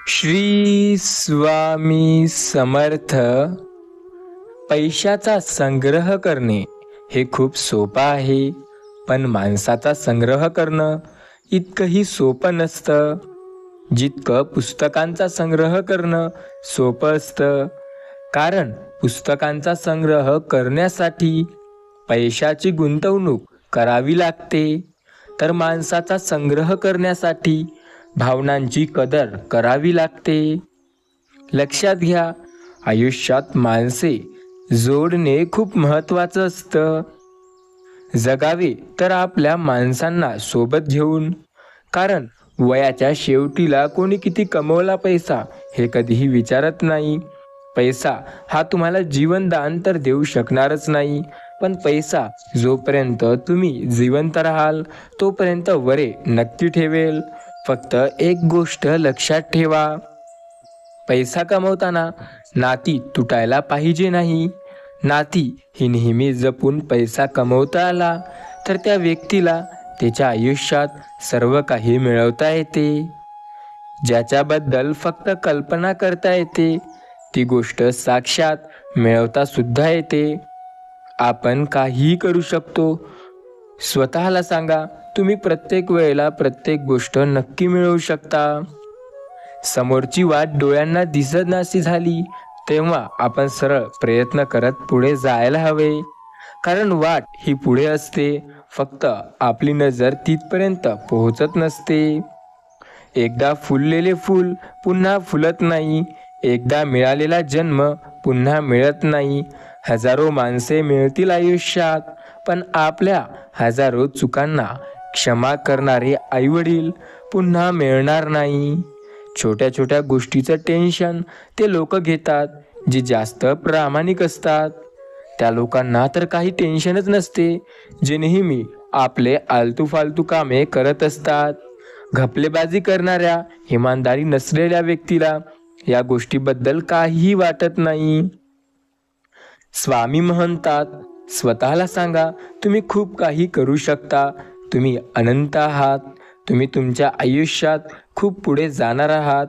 श्री स्वामी समर्थ. पैशाचा संग्रह करणे हे खूप सोपं आहे, पण माणसाचा संग्रह करणं इतकंही सोपं नसतं जितकं पुस्तकांचा संग्रह करणं सोपं असतं. कारण पुस्तकांचा संग्रह करण्यासाठी पैशाची गुंतवणूक करावी लागते, तर माणसाचा संग्रह करण्यासाठी भावनांची कदर करावी लागते. लक्षात घ्या, आयुष्यात माणसे जोडणे खूप महत्त्वाचं असतं. जगावे तर आपल्या माणसांना सोबत घेऊन, कारण वयाच्या शेवटीला कोणी किती कमवला पैसा हे कधीही विचारत नाही. पैसा हा तुम्हाला जीवनदान तर देऊ शकणारच नाही, पण पैसा जोपर्यंत तुम्ही जिवंत राहाल तोपर्यंत वरे नक्की ठेवेल. फक्त एक गोष्ट लक्षात ठेवा, पैसा कमवताना नाती तुटायला पाहिजे नाही. नाती ही नेहमी जपून पैसा कमवता आला तर त्या व्यक्तीला त्याच्या आयुष्यात सर्व काही मिळवता येते. ज्याच्याबद्दल फक्त कल्पना करता येते ती गोष्ट साक्षात मिळवता सुद्धा येते. आपण काहीही करू शकतो. स्वतःला सांगा, तुम्ही प्रत्येक वेळेला प्रत्येक गोष्ट नक्की मिळवू शकता. समोरची वाट डोळ्यांना दिसत नशी झाली तेव्हा आपण सरळ प्रयत्न करत पुढे जायला हवे, कारण वाट ही पुढे असते, फक्त आपली नजर तिथपर्यंत पोहोचत नसते. एकदा फुललेले फूल पुन्हा फुलत नाही, एकदा मिळालेला जन्म पुन्हा मिळत नाही. हजारो माणसे मिळतील आयुष्यात, पण आपल्या हजारो चुकांना क्षमा करणारे आईवडील पुन्हा मिळणार नाही. छोट्या छोट्या गोष्टीचं टेन्शन ते लोक घेतात जे जास्त प्रामाणिक असतात. त्या लोकांना तर काही टेन्शनच नसते, जे नेहमी आपले आलतू फालतू कामे करत असतात. घपलेबाजी करणाऱ्या, इमानदारी नसलेल्या व्यक्तीला या गोष्टीबद्दल काहीही वाटत नाही. स्वामी म्हणतात, स्वतःला सांगा, तुम्ही खूप काही करू शकता. तुम्ही अनंत आहात. तुम्ही तुमच्या आयुष्यात खूप पुढे जाणार आहात.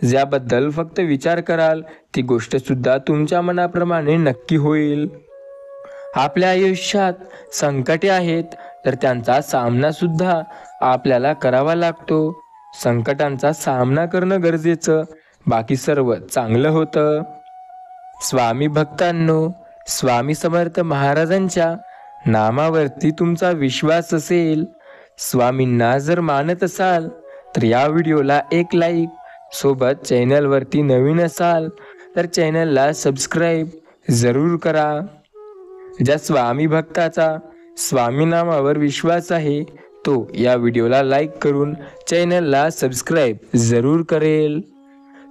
ज्याबद्दल फक्त विचार कराल ती गोष्ट सुद्धा तुमच्या मनाप्रमाणे नक्की होईल. आपल्या आयुष्यात संकटे आहेत, तर त्यांचा सामना सुद्धा आपल्याला करावा लागतो. संकटांचा सामना करणं गरजेचं, बाकी सर्व चांगलं होतं. स्वामी भक्तांनो, स्वामी समर्थ महाराजांच्या नामावरती तुमचा विश्वास असेल, स्वामींना जर मानत असाल तर या व्हिडिओला एक लाईक, सोबत चॅनलवरती नवीन असाल तर चॅनलला सबस्क्राईब जरूर करा. ज्या स्वामी भक्ताचा स्वामी नामावर विश्वास आहे तो या व्हिडिओला लाईक करून चॅनलला सबस्क्राईब जरूर करेल.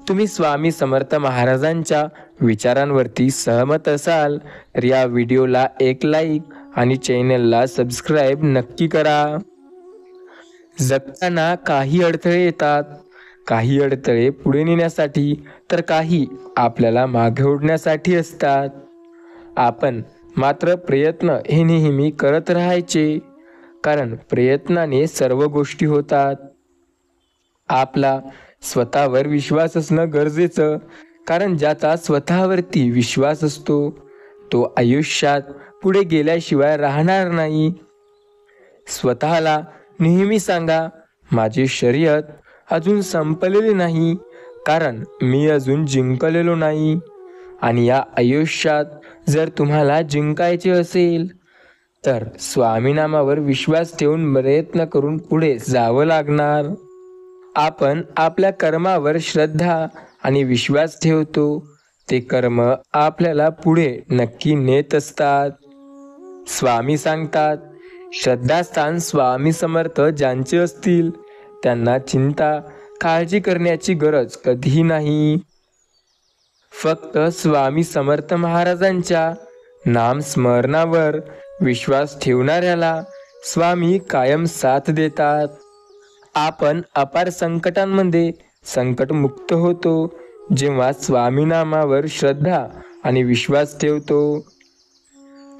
तुम्ही स्वामी समर्थ महाराजांच्या विचारांवरती सहमत असाल तर या व्हिडिओला एक लाईक आणि चॅनलला सबस्क्राईब नक्की करा. जगताना काही अडथळे येतात, काही अडथळे पुढे नेण्यासाठी तर काही आपल्याला मागे ओढण्यासाठी असतात. आपण मात्र प्रयत्न हे नेहमी करत राहायचे, कारण प्रयत्नाने सर्व गोष्टी होतात. आपला स्वतःवर विश्वास असणं गरजेचं, कारण ज्याचा स्वतःवरती विश्वास असतो तो आयुष्यात पुढे गेल्याशिवाय राहणार नाही. स्वतःला नेहमी सांगा, माझी शर्यत अजून संपलेली नाही, कारण मी अजून जिंकलेलो नाही. आणि या आयुष्यात जर तुम्हाला जिंकायचे असेल तर स्वामी नामावर विश्वास ठेवून प्रयत्न करून पुढे जावं लागणार. आपण आपल्या कर्मावर श्रद्धा आणि विश्वास ठेवतो, ते कर्म आपल्याला पुढे नक्की नेत असतात. स्वामी सांगतात, श्रद्धास्थान स्वामी समर्थ ज्यांचे असतील त्यांना चिंता काळजी करण्याची गरज कधीही नाही. फक्त स्वामी समर्थ महाराजांच्या नाम स्मरणावर विश्वास ठेवणाऱ्याला स्वामी कायम साथ देतात. आपण अपार संकटांमध्ये संकटमुक्त होतो जेव्हा स्वामी नामावर श्रद्धा आणि विश्वास ठेवतो.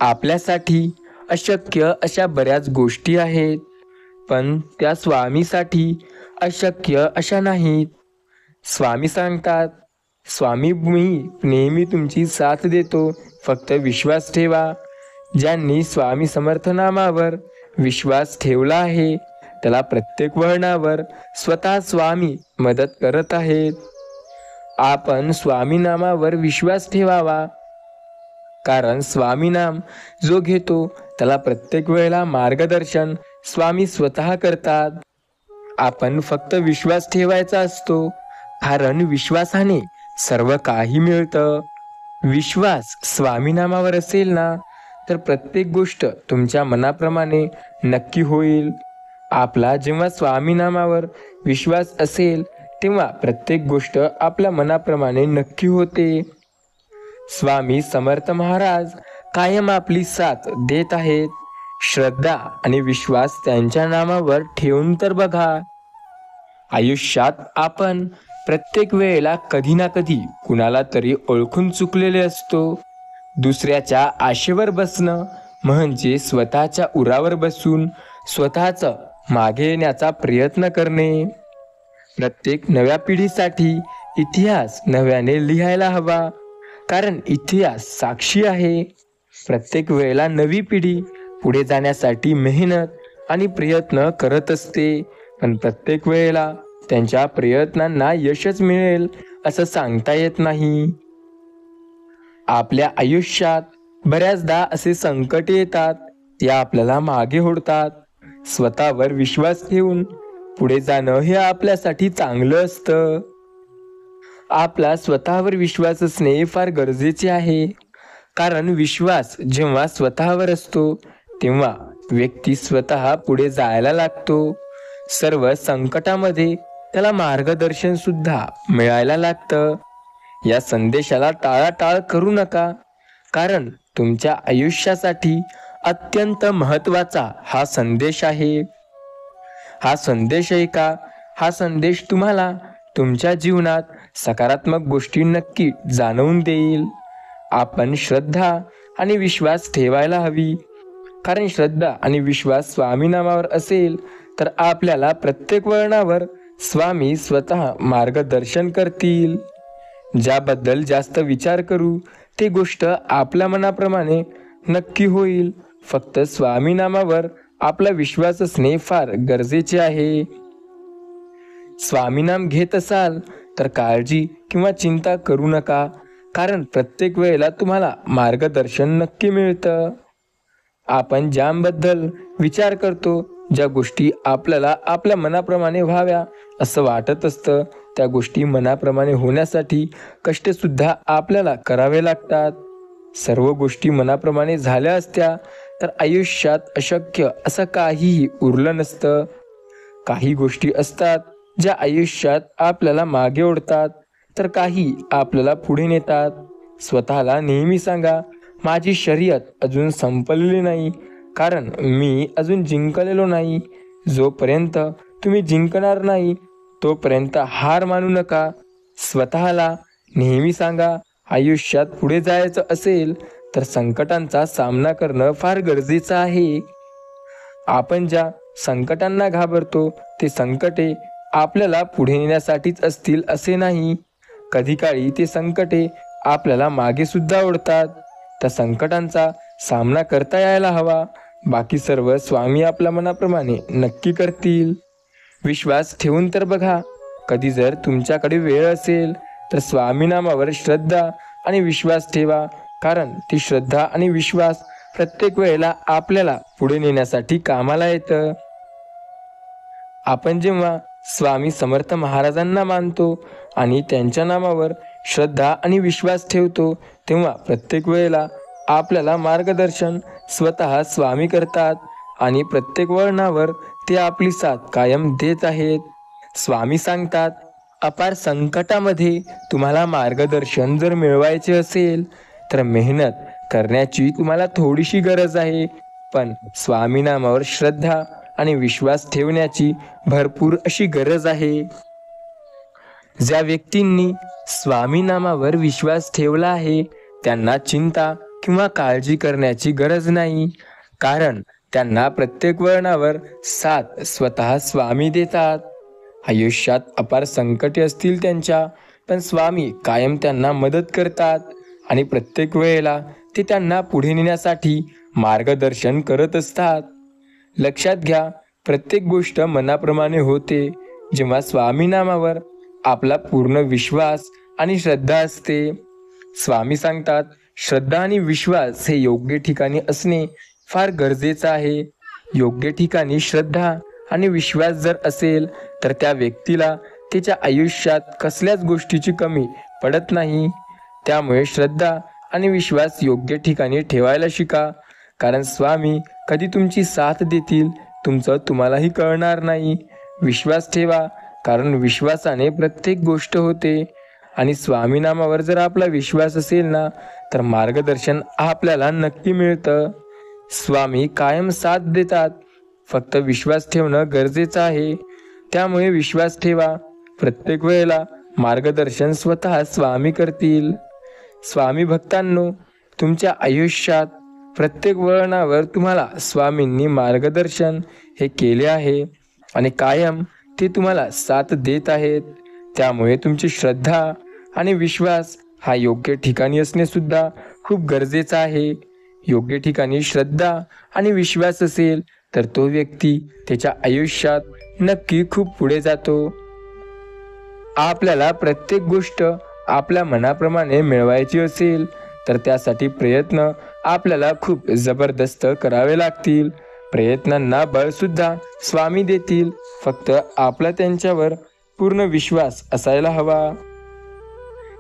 आपल्यासाठी अशक्य अशा बऱ्याच गोष्टी आहेत, पण त्या स्वामीसाठी अशक्य अशा नाहीत. स्वामी सांगतात, स्वामी मी नेहमी तुमची साथ देतो, फक्त विश्वास ठेवा. ज्यांनी स्वामी समर्थ नामावर विश्वास ठेवला आहे त्याला प्रत्येक वळणावर स्वतः स्वामी मदत करत आहेत. आपण स्वामी नामावर विश्वास ठेवावा, कारण स्वामी नाम जो घेतो त्याला प्रत्येक वेळेला मार्गदर्शन स्वामी स्वतः करतात. आपण फक्त विश्वास ठेवायचा असतो, कारण विश्वासाने सर्व काही मिळतं. विश्वास स्वामी नामावर असेल ना तर प्रत्येक गोष्ट तुमच्या मनाप्रमाणे नक्की होईल. आपला जेव्हा स्वामी नामावर विश्वास असेल तेव्हा प्रत्येक गोष्ट आपल्या मनाप्रमाणे नक्की होते. स्वामी समर्थ महाराज कायम आपली साथ देत आहेत. श्रद्धा आणि विश्वास त्यांच्या नामावर ठेवून तर बघा. आयुष्यात आपण प्रत्येक वेळेला कधी ना कधी कुणाला तरी ओळखून चुकलेले असतो. दुसऱ्याच्या आशेवर बसणं म्हणजे स्वतःच्या उरावर बसून स्वतःचं मागे येण्याचा प्रयत्न करणे. प्रत्येक नव्या पिढीसाठी इतिहास नव्याने लिहायला हवा, कारण इतिहास साक्षी आहे. प्रत्येक वेळेला नवी पिढी पुढे जाण्यासाठी मेहनत आणि प्रयत्न करत असते, पण प्रत्येक वेळेला त्यांच्या प्रयत्नांना यशच मिळेल असं सांगता येत नाही. आपल्या आयुष्यात बऱ्याचदा असे संकट येतात, ते आपल्याला मागे ओढतात. स्वतःवर विश्वास ठेवून पुढे जाणं हे आपल्यासाठी चांगलं असतं. आपला स्वतःवर विश्वास असणे फार गरजेचे आहे, कारण विश्वास जेव्हा स्वतःवर असतो तेव्हा व्यक्ती स्वतः पुढे जायला लागतो. सर्व संकटामध्ये त्याला मार्गदर्शन सुद्धा मिळायला लागतं. या संदेशाला टाळाटाळ करू नका, कारण तुमच्या आयुष्यासाठी अत्यंत महत्त्वाचा हा संदेश आहे. हा संदेश ऐका. हा संदेश तुम्हाला तुमच्या जीवनात सकारात्मक गोष्टी नक्की जाणवून देईल. आपण श्रद्धा आणि विश्वास ठेवायला हवी, कारण श्रद्धा आणि विश्वास स्वामी नामावर असेल तर आपल्याला प्रत्येक वळणावर स्वामी स्वतः मार्गदर्शन करतील. ज्याबद्दल जास्त विचार करू ते गोष्ट आपल्या मनाप्रमाणे नक्की होईल. फक्त स्वामी नामावर आपला विश्वास असणे फार गरजेचे आहे. स्वामी नाम घेत असाल तर काळजी किंवा चिंता करू नका, कारण प्रत्येक वेळेला तुम्हाला मार्गदर्शन नक्की मिळतं. आपण ज्याबद्दल विचार करतो, ज्या गोष्टी आपल्याला आपल्या मनाप्रमाणे व्हाव्या असं वाटत असतं, त्या गोष्टी मनाप्रमाणे होण्यासाठी कष्ट सुद्धा आपल्याला करावे लागतात. सर्व गोष्टी मनाप्रमाणे झाल्या असत्या तर आयुष्यात अशक्य असं काहीही उरलं नसतं. काही गोष्टी असतात ज्या आयुष्यात आपल्याला मागे ओढतात, तर काही आपल्याला पुढे नेतात. स्वतःला नेहमी सांगा, माझी शर्यत अजून संपलेली नाही, कारण मी अजून जिंकलेलो नाही. जोपर्यंत तुम्ही जिंकणार नाही तोपर्यंत हार मानू नका. स्वतःला नेहमी सांगा, आयुष्यात पुढे जायचं असेल तर संकटांचा सामना करणं फार गरजेचं आहे. आपण ज्या संकटांना घाबरतो ते संकटे आपल्याला पुढे नेण्यासाठीच असतील असे नाही. कधी काळी ते संकटे आपल्याला मागे सुद्धा ओढतात. त्या संकटांचा सामना करता यायला हवा. बाकी सर्व स्वामी आपल्या मनाप्रमाणे नक्की करतील. विश्वास ठेवून तर बघा. कधी जर तुमच्याकडे वेळ असेल तर स्वामी नामावर श्रद्धा आणि विश्वास ठेवा, कारण ती श्रद्धा आणि विश्वास प्रत्येक वेळेला आपल्याला पुढे नेण्यासाठी कामाला येतं. आपण जेव्हा स्वामी समर्थ महाराजांना मानतो आणि त्यांच्या नामावर श्रद्धा आणि विश्वास ठेवतो, तेव्हा प्रत्येक वेळेला आपल्याला मार्गदर्शन स्वतः स्वामी करतात आणि प्रत्येक वळणावर ते आपली साथ कायम देत आहेत. स्वामी सांगतात, अपार संकटामध्ये तुम्हाला मार्गदर्शन जर मिळवायचे असेल तर मेहनत करण्याची तुम्हाला थोडीशी गरज आहे, पण स्वामी नामावर श्रद्धा आणि विश्वास ठेवण्याची भरपूर अशी गरज आहे. ज्या व्यक्तींनी स्वामी नामावर विश्वास ठेवला आहे त्यांना चिंता किंवा काळजी करण्याची गरज नाही, कारण त्यांना प्रत्येक वळणावर साथ स्वतः स्वामी देतात. आयुष्यात अपार संकटे असतील त्यांच्या, पण स्वामी कायम त्यांना मदत करतात आणि प्रत्येक वेळेला ते त्यांना पुढे नेण्यासाठी मार्गदर्शन करत असतात. लक्षात घ्या, प्रत्येक गोष्ट मनाप्रमाणे होते जेव्हा स्वामी नामावर आपला पूर्ण विश्वास आणि श्रद्धा असते. स्वामी सांगतात, श्रद्धा आणि विश्वास हे योग्य ठिकाणी असणे फार गरजेचं आहे. योग्य ठिकाणी श्रद्धा आणि विश्वास जर असेल तर त्या व्यक्तीला त्याच्या आयुष्यात कसल्याच गोष्टीची कमी पडत नाही. त्यामुळे श्रद्धा आणि विश्वास योग्य ठिकाणी ठेवायला शिका, कारण स्वामी कधी तुमची साथ देतील तुमचं तुम्हालाही कळणार नाही. विश्वास ठेवा, कारण विश्वासाने प्रत्येक गोष्ट होते आणि स्वामी नामावर जर आपला विश्वास असेल ना, तर मार्गदर्शन आपल्याला नक्की मिळतं. स्वामी कायम साथ देतात, फक्त विश्वास ठेवणं गरजेचं आहे. त्यामुळे विश्वास ठेवा. प्रत्येक वेळेला मार्गदर्शन स्वतः स्वामी करतील. स्वामी भक्तांनो, तुमच्या आयुष्यात प्रत्येक वळणावर तुम्हाला स्वामींनी मार्गदर्शन हे केले आहे आणि कायम ते तुम्हाला साथ देत आहेत. त्यामुळे तुमची श्रद्धा आणि विश्वास हा योग्य ठिकाणी असणे सुद्धा खूप गरजेचं आहे. योग्य ठिकाणी श्रद्धा आणि विश्वास असेल तर तो व्यक्ती त्याच्या आयुष्यात नक्की खूप पुढे जातो. आपल्याला प्रत्येक गोष्ट आपल्या मनाप्रमाणे मिळवायची असेल तर त्यासाठी प्रयत्न आपल्याला खूप जबरदस्त करावे लागतील. प्रयत्नांना बळ सुद्धा स्वामी देतील, फक्त आपला त्यांच्यावर पूर्ण विश्वास असायला हवा.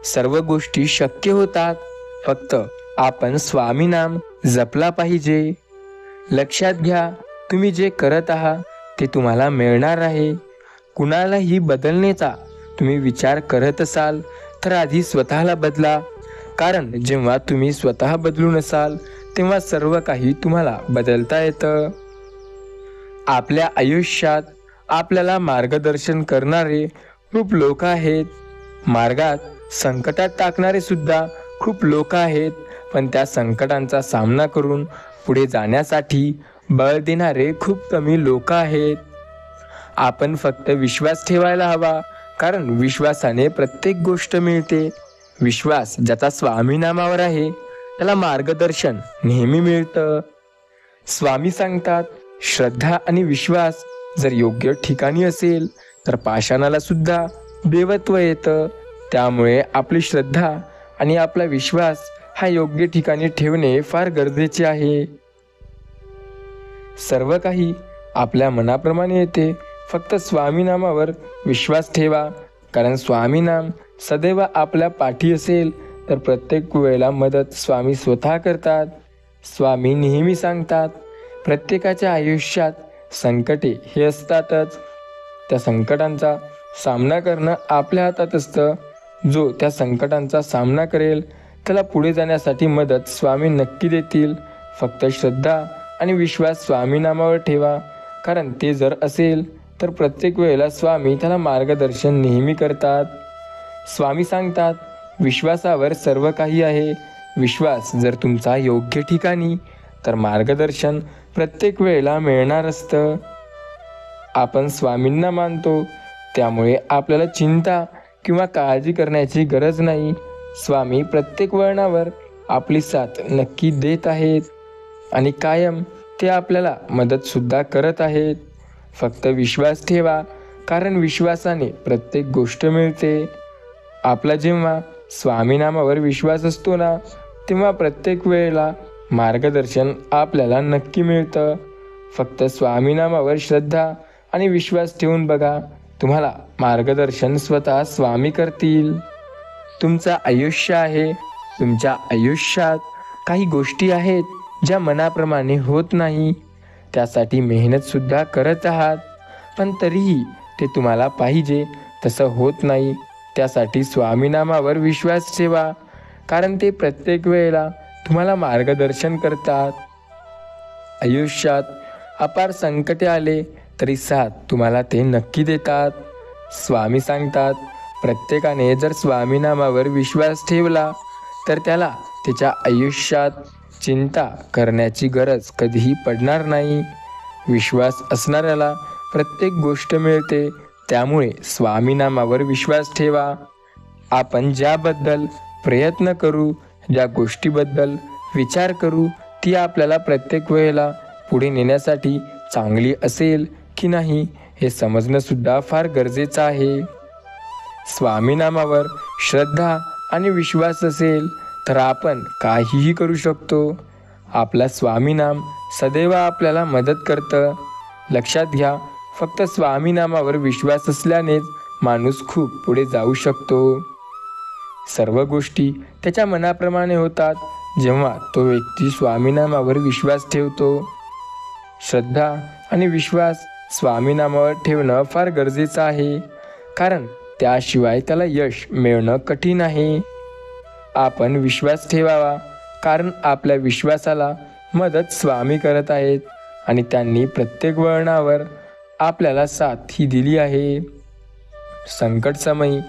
सर्व गोष्टी शक्य होतात, फक्त आपण स्वामी नाम जपला पाहिजे. लक्षात घ्या, तुम्ही जे करत आहात ते तुम्हाला मिळणार आहे. कुणालाही बदलण्याचा तुम्ही विचार करत असाल तर आधी स्वतःला बदला, कारण जेव्हा तुम्ही स्वतः बदलून असाल तेव्हा सर्व काही तुम्हाला बदलता येतं. आपल्या आयुष्यात आपल्याला मार्गदर्शन करणारे खूप लोक आहेत. मार्गात संकटात टाकणारे सुद्धा खूप लोक आहेत, पण त्या संकटांचा सामना करून पुढे जाण्यासाठी बळ देणारे खूप कमी लोक आहेत. आपण फक्त विश्वास ठेवायला हवा, कारण विश्वासाने प्रत्येक गोष्ट मिळते. विश्वास ज्याचा स्वामी नामावर आहे त्याला मार्गदर्शन नेहमी मिळतं. स्वामी सांगतात, श्रद्धा आणि विश्वास जर योग्य ठिकाणी असेल तर पाषाणाला सुद्धा देवत्व येतं. त्यामुळे आपली श्रद्धा आणि आपला विश्वास हा योग्य ठिकाणी ठेवणे फार गरजेचे आहे. सर्व काही आपल्या मनाप्रमाणे येते, फक्त स्वामी नामावर विश्वास ठेवा, कारण स्वामी नाम सदैव आपल्या पाठी असेल तर प्रत्येक वेळेला मदत स्वामी स्वतः करतात. स्वामी नेहमी सांगतात, प्रत्येकाच्या आयुष्यात संकटे हे असतातच. त्या संकटांचा सामना करणं आपल्या हातात असतं. जो त्या संकटांचा सामना करेल त्याला पुढे जाण्यासाठी मदत स्वामी नक्की देतील. फक्त श्रद्धा आणि विश्वास स्वामी नामावर ठेवा, कारण ते जर असेल तर प्रत्येक वेळेला स्वामी त्याला मार्गदर्शन नेहमी करतात. स्वामी सांगतात, विश्वासावर सर्व काही आहे. विश्वास जर तुमचा योग्य ठिकाणी तर मार्गदर्शन प्रत्येक वेळेला मिळणार असतं. आपण स्वामींना मानतो, त्यामुळे आपल्याला चिंता किंवा काळजी करण्याची गरज नाही. स्वामी प्रत्येक वळणावर आपली साथ नक्की देत आहेत आणि कायम ते आपल्याला मदत सुद्धा करत आहेत. फक्त विश्वास ठेवा, कारण विश्वासाने प्रत्येक गोष्ट मिळते. आपला जेव्हा स्वामी नामावर विश्वास असतो ना, तेव्हा प्रत्येक वेळेला मार्गदर्शन आपल्याला नक्की मिळतं. फक्त स्वामी नामावर श्रद्धा आणि विश्वास ठेवून बघा, तुम्हाला मार्गदर्शन स्वतः स्वामी करतील. तुमचं आयुष्य आहे, तुमच्या आयुष्यात काही गोष्टी आहेत ज्या मनाप्रमाणे होत नाही. त्यासाठी मेहनत सुद्धा करत आहात, पण तरीही ते तुम्हाला पाहिजे तसं होत नाही. त्यासाठी स्वामी नामावर विश्वास ठेवा, कारण ते प्रत्येक वेळेला तुम्हाला मार्गदर्शन करतात. आयुष्यात अपार संकटे आले तरी साथ तुम्हाला ते नक्की देतात. स्वामी सांगतात, प्रत्येकाने जर स्वामी नामावर विश्वास ठेवला तर त्याला त्याच्या आयुष्यात चिंता करण्याची गरज कधीही पडणार नाही. विश्वास असणाऱ्याला प्रत्येक गोष्ट मिळते, त्यामुळे स्वामी नामावर विश्वास ठेवा. आपण ज्याबद्दल प्रयत्न करू, ज्या गोष्टीबद्दल विचार करू, ती आपल्याला प्रत्येक वेळेला पुढे नेण्यासाठी चांगली असेल की नाही हे समजणं सुद्धा फार गरजेचं आहे. स्वामी नामावर श्रद्धा आणि विश्वास असेल तर आपण काहीही करू शकतो. आपला स्वामी नाम सदैव आपल्याला मदत करतं. लक्षात घ्या, फक्त स्वामी नामावर विश्वास असल्यानेच माणूस खूप पुढे जाऊ शकतो. सर्व गोष्टी त्याच्या मनाप्रमाणे होतात जेव्हा तो व्यक्ती स्वामी नामावर विश्वास ठेवतो. श्रद्धा आणि विश्वास स्वामी नामावर ठेवणं फार गरजेचं आहे, कारण त्याशिवाय त्याला यश मिळणं कठीण आहे. आपण विश्वास ठेवावा, कारण आपल्या विश्वासाला मदत स्वामी करत आहेत आणि त्यांनी प्रत्येक वळणावर आपल्याला साथ ही दिली आहे. संकट समयी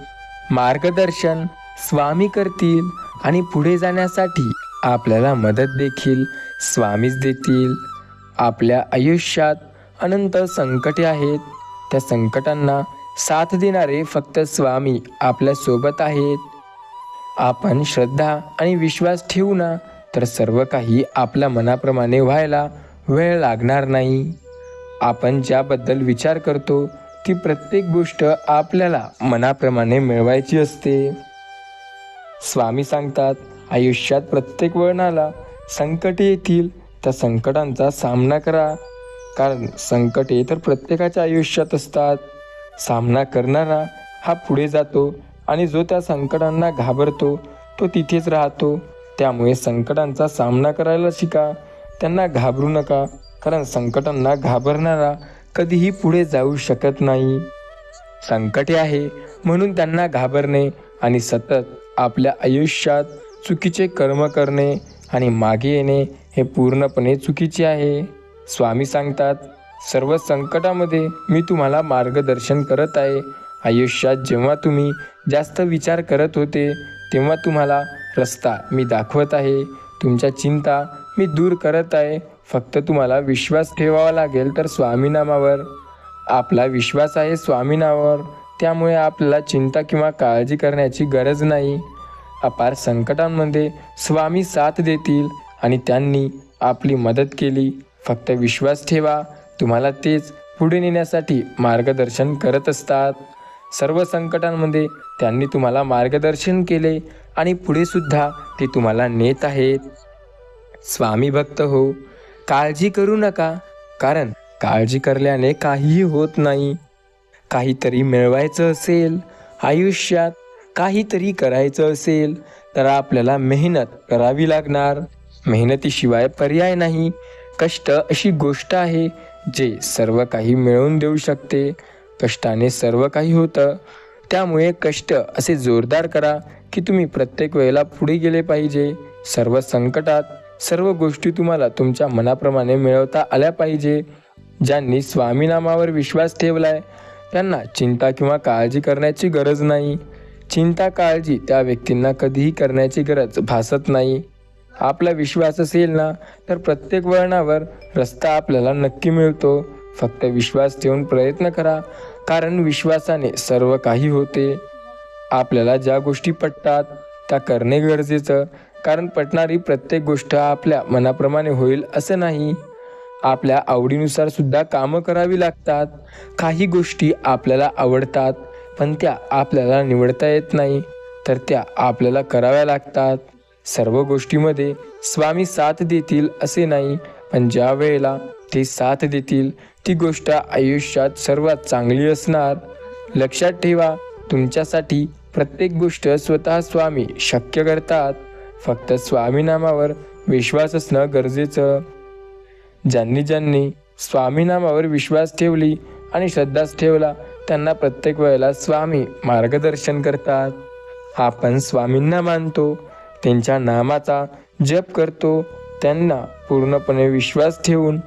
मार्गदर्शन स्वामी करतील आणि पुढे जाण्यासाठी आपल्याला मदत देखील स्वामीच देतील. आपल्या आयुष्यात अनंत संकटे आहेत. त्या संकटांना साथ देणारे फक्त स्वामी आपल्या सोबत आहेत. आपण श्रद्धा आणि विश्वास ठेवू ना, तर सर्व काही आपल्या मनाप्रमाणे व्हायला वेळ लागणार नाही. आपण ज्याबद्दल विचार करतो ती प्रत्येक गोष्ट आपल्याला मनाप्रमाणे मिळवायची असते. स्वामी सांगतात, आयुष्यात प्रत्येक वळणाला संकटे येतील, त्या संकटांचा सामना करा, कारण संकटे तर प्रत्येकाच्या आयुष्यात असतात. सामना करणारा हा पुढे जातो आणि जो त्या संकटांना घाबरतो तो तिथेच राहतो. त्यामुळे संकटांचा सामना करायला शिका, त्यांना घाबरू नका, कारण संकटांना घाबरणारा कधीही पुढे जाऊ शकत नाही. संकटे आहे म्हणून त्यांना घाबरणे आणि सतत आपल्या आयुष्यात चुकीचे कर्म करणे आणि मागे येणे हे पूर्णपणे चुकीचे आहे. स्वामी सांगतात, सर्व संकटामध्ये मी तुम्हाला मार्गदर्शन करत आहे. आयुष्यात जेव्हा तुम्ही जास्त विचार करत होते तेव्हा तुम्हाला रस्ता मी दाखवत आहे. तुमच्या चिंता मी दूर करत आहे. फक्त तुम्हाला विश्वास ठेवावा लागेल तर स्वामी नामावर. आपला विश्वास आहे स्वामी नामावर, त्यामुळे आपल्याला चिंता किंवा काळजी करण्याची गरज नाही. अपार संकटांमध्ये स्वामी साथ देतील आणि त्यांनी आपली मदत केली. फक्त विश्वास ठेवा, तुम्हाला तेच पुढे नेण्यासाठी मार्गदर्शन करत असतात. सर्व संकटांमध्ये त्यांनी तुम्हाला मार्गदर्शन केले आणि पुढे सुद्धा ते तुम्हाला नेत आहेत. स्वामी भक्त हो, काळजी करू नका, कारण काळजी करल्याने काहीही होत नाही. काहीतरी मिळवायचं असेल, आयुष्यात काहीतरी करायचं असेल तर आपल्याला मेहनत करावी लागणार. मेहनतीशिवाय पर्याय नाही. कष्ट अशी गोष्ट आहे जे सर्व काही मिळवून देऊ शकते. कष्टाने सर्व काही होतं, त्यामुळे कष्ट असे जोरदार करा की तुम्ही प्रत्येक वेळेला पुढे गेले पाहिजे. सर्व संकटात सर्व गोष्टी तुम्हाला तुमच्या मनाप्रमाणे मिळवता आल्या पाहिजे. ज्यांनी स्वामी नामावर विश्वास ठेवलाय त्यांना चिंता किंवा काळजी करण्याची गरज नाही. चिंता काळजी त्या व्यक्तींना कधीही करण्याची गरज भासत नाही. आपला विश्वास असेल ना, तर प्रत्येक वळणावर रस्ता आपल्याला नक्की मिळतो. फक्त विश्वास ठेवून प्रयत्न करा, कारण विश्वासाने सर्व काही होते. आपल्याला ज्या गोष्टी पटतात त्या करणे गरजेचं, कारण पटणारी प्रत्येक गोष्ट आपल्या मनाप्रमाणे होईल असं नाही. आपल्या आवडीनुसार सुद्धा कामं करावी लागतात. काही गोष्टी आपल्याला आवडतात पण त्या आपल्याला निवडता येत नाही, तर त्या आपल्याला कराव्या लागतात. सर्व गोष्टीमध्ये स्वामी साथ देतील असे नाही, पण ज्या वेळेला ते साथ देतील ती गोष्ट आयुष्यात सर्वात चांगली असणार. लक्षात ठेवा, तुमच्यासाठी प्रत्येक गोष्ट स्वतः स्वामी शक्य करतात. फक्त स्वामी नामावर विश्वास असणं गरजेचं. ज्यांनी ज्यांनी स्वामी नामावर विश्वास ठेवली आणि श्रद्धाच ठेवला त्यांना प्रत्येक वेळेला स्वामी मार्गदर्शन करतात. आपण स्वामींना मानतो, त्यांच्या नामाचा जप करतो, त्यांना पूर्णपणे विश्वास ठेवून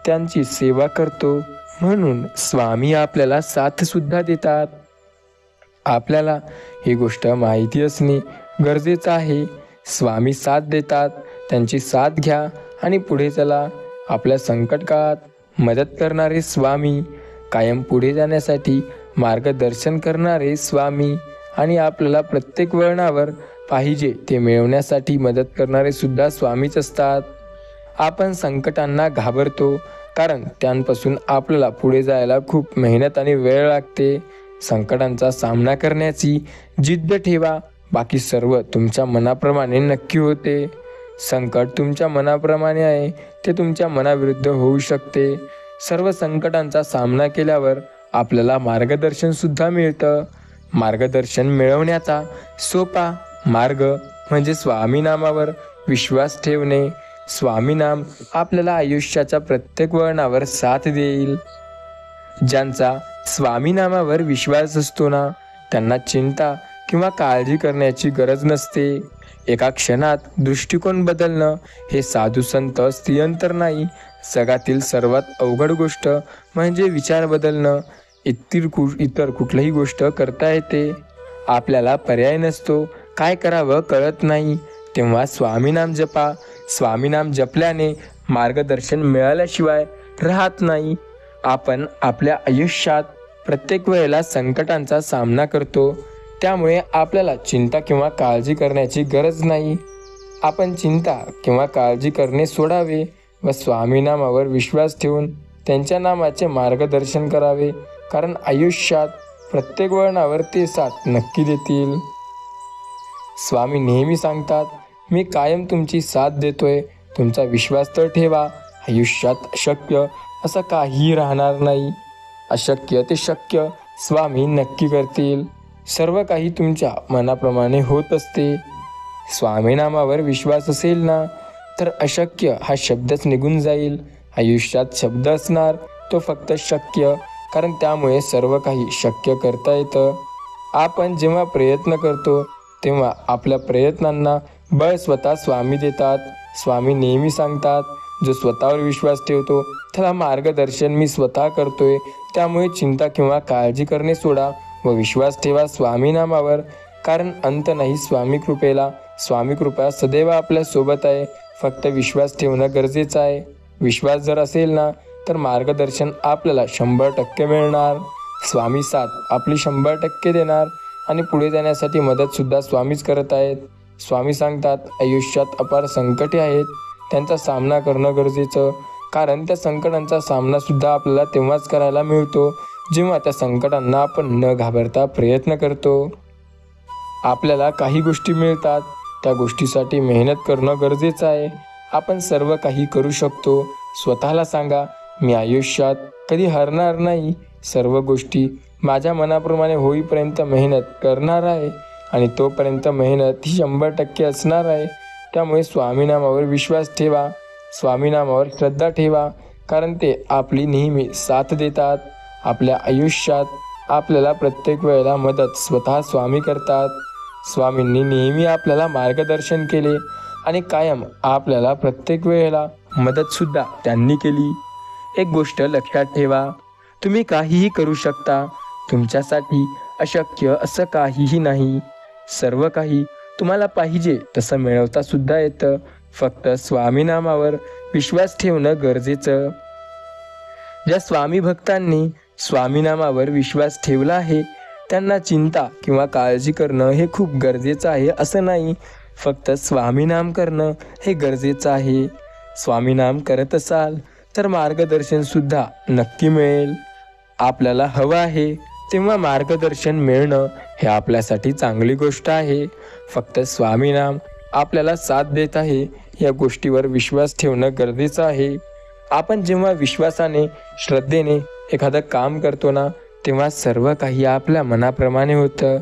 त्यांची सेवा करतो, म्हणून स्वामी आपल्याला साथ सुद्धा देतात. आपल्याला ही गोष्ट माहिती असणे गरजेचं आहे. स्वामी साथ देतात, त्यांची साथ घ्या आणि पुढे चला. आपल्या संकट काळात मदत करणारे स्वामी कायम पुढे जाण्यासाठी मार्गदर्शन करणारे स्वामी आणि आपल्याला प्रत्येक वळणावर पाहिजे ते मिळवण्यासाठी मदत करणारे सुद्धा स्वामीच असतात. आपण संकटांना घाबरतो कारण त्यांपासून आपल्याला पुढे जायला खूप मेहनत आणि वेळ लागते. संकटांचा सामना करण्याची जिद्द ठेवा, बाकी सर्व तुमच्या मनाप्रमाणे नक्की होते. संकट तुमच्या मनाप्रमाणे आहे ते तुमच्या मनाविरुद्ध होऊ शकते. सर्व संकटांचा सामना केल्यावर आपल्याला मार्गदर्शन सुद्धा मिळतं. मार्गदर्शन मिळवण्याचा सोपा मार्ग म्हणजे स्वामी नामावर विश्वास ठेवणे. स्वामी नाम आपल्याला आयुष्याच्या प्रत्येक वळणावर साथ देईल. ज्यांचा स्वामी नामावर विश्वास असतो ना, त्यांना चिंता किंवा काळजी करण्याची गरज नसते. एका क्षणात दृष्टिकोन बदलणं हे साधू संत स्त्रियंतर नाही. जगातील सर्वात अवघड गोष्ट म्हणजे विचार बदलणं. इतर कुठलीही गोष्ट करता येते. आपल्याला पर्याय नसतो, काय करावं कळत नाही, तेव्हा स्वामीनाम जपा. स्वामीनाम जपल्याने मार्गदर्शन मिळाल्याशिवाय राहत नाही. आपण आपल्या आयुष्यात प्रत्येक वेळेला संकटांचा सामना करतो, त्यामुळे आपल्याला चिंता किंवा काळजी करण्याची गरज नाही. आपण चिंता किंवा काळजी करणे सोडावे व स्वामीनामावर विश्वास ठेवून त्यांच्या नामाचे मार्गदर्शन करावे, कारण आयुष्यात प्रत्येक वळणावर ते साथ नक्की देतील. स्वामी नेहमी सांगतात, मी कायम तुमची साथ देतोय, तुमचा विश्वास तर ठेवा. आयुष्यात अशक्य असं काहीही राहणार नाही. अशक्य ते शक्य स्वामी नक्की करतील. सर्व काही तुमच्या मनाप्रमाणे होत असते. स्वामीनामावर विश्वास असेल ना, तर अशक्य हा शब्दच निघून जाईल. आयुष्यात शब्द असणार तो फक्त शक्य, कारण त्यामुळे सर्व काही शक्य करता येतं. आपण जेव्हा प्रयत्न करतो तेव्हा आपल्या प्रयत्नांना बळ स्वतः स्वामी देतात. स्वामी नेहमी सांगतात, जो स्वतःवर विश्वास ठेवतो त्याला मार्गदर्शन मी स्वतः करतोय. त्यामुळे चिंता किंवा काळजी करणे सोडा व विश्वास ठेवा स्वामीनामावर, कारण अंत नाही स्वामी कृपेला. स्वामी कृपा सदैव आपल्या सोबत आहे. फक्त विश्वास ठेवणं गरजेचं आहे. विश्वास जर असेल ना, तर मार्गदर्शन आपल्याला 100% मिळणार. स्वामी साथ आपली 100% देणार आणि पुढे जाण्यासाठी मदत सुद्धा स्वामीच करत आहेत. स्वामी सांगतात, आयुष्यात अपार संकटे आहेत, त्यांचा सामना करणं गरजेचं, कारण त्या संकटांचा सामना सुद्धा आपल्याला तेव्हाच करायला मिळतो जेव्हा त्या संकटांना आपण न घाबरता प्रयत्न करतो. आपल्याला काही गोष्टी मिळतात, त्या गोष्टीसाठी मेहनत करणं गरजेचं आहे. आपण सर्व काही करू शकतो. स्वतःला सांगा, मी आयुष्यात कधी हरणार नाही. सर्व गोष्टी माझ्या मनाप्रमाणे होईपर्यंत मेहनत करणार आहे आणि तोपर्यंत मेहनत ही 100% असणार आहे. त्यामुळे स्वामीनामावर विश्वास ठेवा, स्वामीनामावर श्रद्धा ठेवा, कारण ते आपली नेहमी साथ देतात. आपल्या आयुष्यात आपल्याला प्रत्येक वेळेला मदत स्वतः स्वामी करतात. स्वामींनी नेहमी आपल्याला मार्गदर्शन केले आणि कायम आपल्याला प्रत्येक वेळेला मदतसुद्धा त्यांनी केली. एक गोष्ट लक्षात ठेवा, तुम्ही काहीही करू शकता. तुमच्यासाठी अशक्य असं काहीही नाही. सर्व काही तुम्हाला पाहिजे तसं मिळवता सुद्धा येतं. फक्त स्वामीनामावर विश्वास ठेवणं गरजेचं. ज्या स्वामी भक्तांनी स्वामीनामावर विश्वास ठेवला आहे त्यांना चिंता किंवा काळजी करणं हे खूप गरजेचं आहे असं नाही. फक्त स्वामीनाम करणं हे गरजेचं आहे. स्वामीनाम करत असाल तर मार्गदर्शन सुद्धा नक्की मिळेल. आपल्याला हवं आहे तेव्हा मार्गदर्शन मिळणं हे आपल्यासाठी चांगली गोष्ट आहे. फक्त स्वामीनाम आपल्याला साथ देत आहे या गोष्टीवर विश्वास ठेवणं गरजेचं आहे. आपण जेव्हा विश्वासाने श्रद्धेने एखादं काम करतो ना, तेव्हा सर्व काही आपल्या मनाप्रमाणे होतं.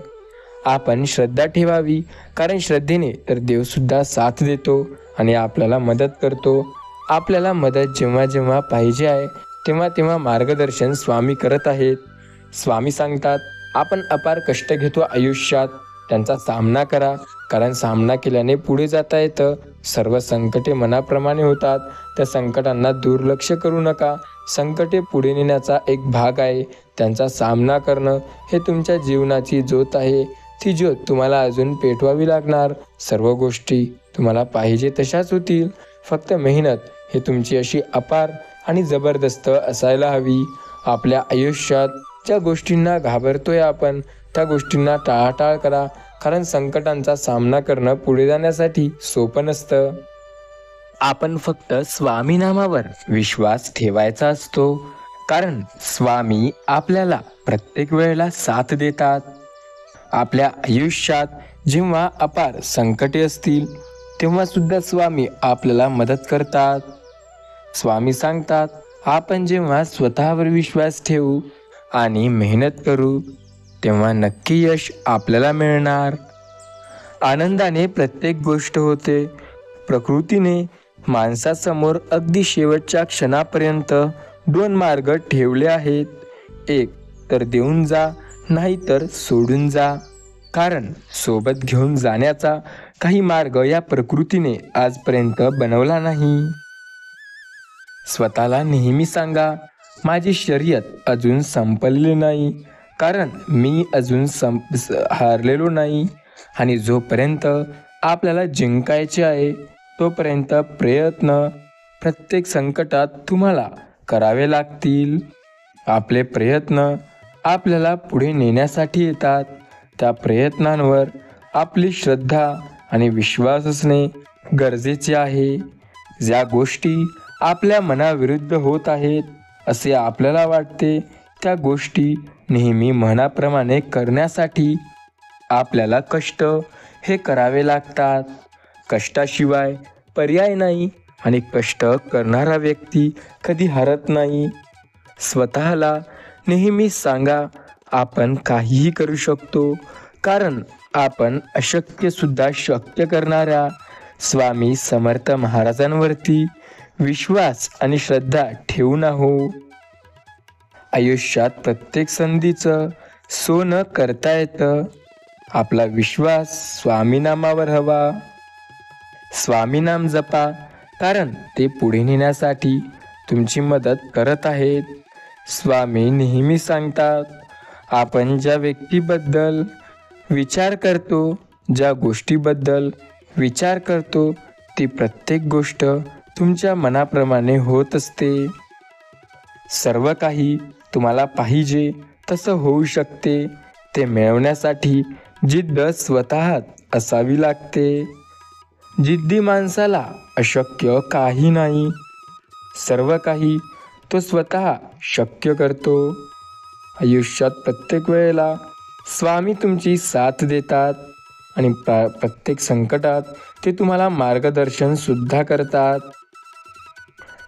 आपण श्रद्धा ठेवावी, कारण श्रद्धेने तर देवसुद्धा साथ देतो आणि आपल्याला मदत करतो. आपल्याला मदत जेव्हा जेव्हा पाहिजे आहे तेव्हा तेव्हा मार्गदर्शन स्वामी करत आहेत. स्वामी सांगतात, आपण अपार कष्ट घेतो आयुष्यात, त्यांचा सामना करा, कारण सामना केल्याने पुढे जाता येतं. सर्व संकटे मनाप्रमाणे होतात. त्या संकटांना दुर्लक्ष करू नका. संकटे पुढे नेण्याचा एक भाग आहे. त्यांचा सामना करणं हे तुमच्या जीवनाची ज्योत आहे. ती ज्योत तुम्हाला अजून पेटवावी लागणार. सर्व गोष्टी तुम्हाला पाहिजे तशाच होतील. फक्त मेहनत हे तुमची अशी अपार आणि जबरदस्त असायला हवी. आपल्या आयुष्यात ज्या गोष्टींना घाबरतोय आपण त्या गोष्टींना टाळाटाळ करा, कारण संकटांचा सामना करणं पुढे जाण्यासाठी सोपं नसतं. आपण फक्त स्वामी नामावर विश्वास ठेवायचा असतो, कारण स्वामी आपल्याला प्रत्येक वेळेला साथ देतात. आपल्या आयुष्यात जेव्हा अपार संकटे असतील तेव्हा सुद्धा स्वामी आपल्याला मदत करतात. स्वामी सांगतात, आपण जेव्हा स्वतःवर विश्वास ठेवू आणि मेहनत करू तेव्हा नक्की यश आपल्याला मिळणार. आनंदाने प्रत्येक गोष्ट होते. प्रकृतीने माणसासमोर अगदी शेवटच्या क्षणापर्यंत 2 मार्ग ठेवले आहेत. एक तर देऊन जा, नाही तर सोडून जा. कारण सोबत घेऊन जाण्याचा काही मार्ग या प्रकृतीने आजपर्यंत बनवला नाही. स्वतःला नेहमी सांगा, माझी शर्यत अजून संपलेली नाही, कारण मी अजून हारलेलो नाही. आणि जोपर्यंत आपल्याला जिंकायचे आहे तोपर्यंत प्रयत्न प्रत्येक संकटात तुम्हाला करावे लागतील. आपले प्रयत्न आपल्याला पुढे नेण्यासाठी येतात. त्या प्रयत्नांवर आपली श्रद्धा आणि विश्वास असणे गरजेचे आहे. ज्या गोष्टी आपल्या मनाविरुद्ध होत आहेत असे आपल्याला वाटते त्या गोष्टी नेहमी मनाप्रमाणे करण्यासाठी आपल्याला कष्ट हे करावे लागतात. कष्टाशिवाय पर्याय नाही आणि कष्ट करणारा व्यक्ती कधी हरत नाही. स्वतःला नेहमी सांगा, आपण काहीही करू शकतो, कारण आपण अशक्य सुद्धा शक्य करणाऱ्या स्वामी समर्थ महाराजांवरती विश्वास आणि श्रद्धा ठेवून आहो. आयुष्यात प्रत्येक संधीचं सोनं करता येतं. आपला विश्वास स्वामी नामावर हवा. स्वामी नाम जपा, कारण ते पुढे नेण्यासाठी तुमची मदत करत आहेत. स्वामी नेहमी सांगतात, आपण ज्या व्यक्तीबद्दल विचार करतो, ज्या गोष्टीबद्दल विचार करतो, ती प्रत्येक गोष्ट तुमच्या मनाप्रमाणे होत असते. सर्व काही तुम्हाला पाहिजे तसं होऊ शकते. ते मिळवण्यासाठी जिद्द स्वतःत असावी लागते. जिद्दी माणसाला अशक्य काही नाही. सर्व काही तो स्वतः शक्य करतो. आयुष्यात प्रत्येक वेळेला स्वामी तुमची साथ देतात आणि प्रत्येक संकटात ते तुम्हाला मार्गदर्शन सुद्धा करतात.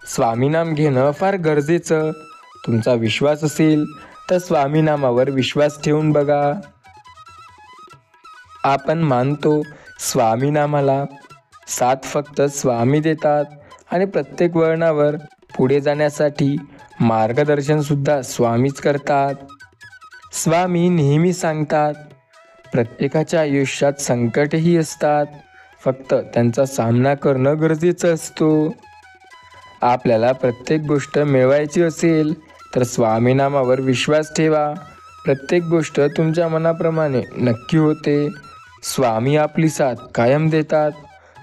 स्वामी नाम घेणं फार गरजेचं. तुमचा विश्वास असेल तर स्वामी नामावर विश्वास ठेवून बघा. आपण मानतो स्वामी नामाला साथ फक्त स्वामी देतात आणि प्रत्येक वळणावर पुढे जाण्यासाठी मार्गदर्शन सुद्धा स्वामीच करतात. स्वामी नेहमी सांगतात, प्रत्येकाच्या आयुष्यात संकटही असतात, फक्त त्यांचा सामना करणं गरजेचं असतो. आपल्याला प्रत्येक गोष्ट मिळवायची असेल तर स्वामी नामावर विश्वास ठेवा. प्रत्येक गोष्ट तुमच्या मनाप्रमाणे नक्की होते. स्वामी आपली साथ कायम देतात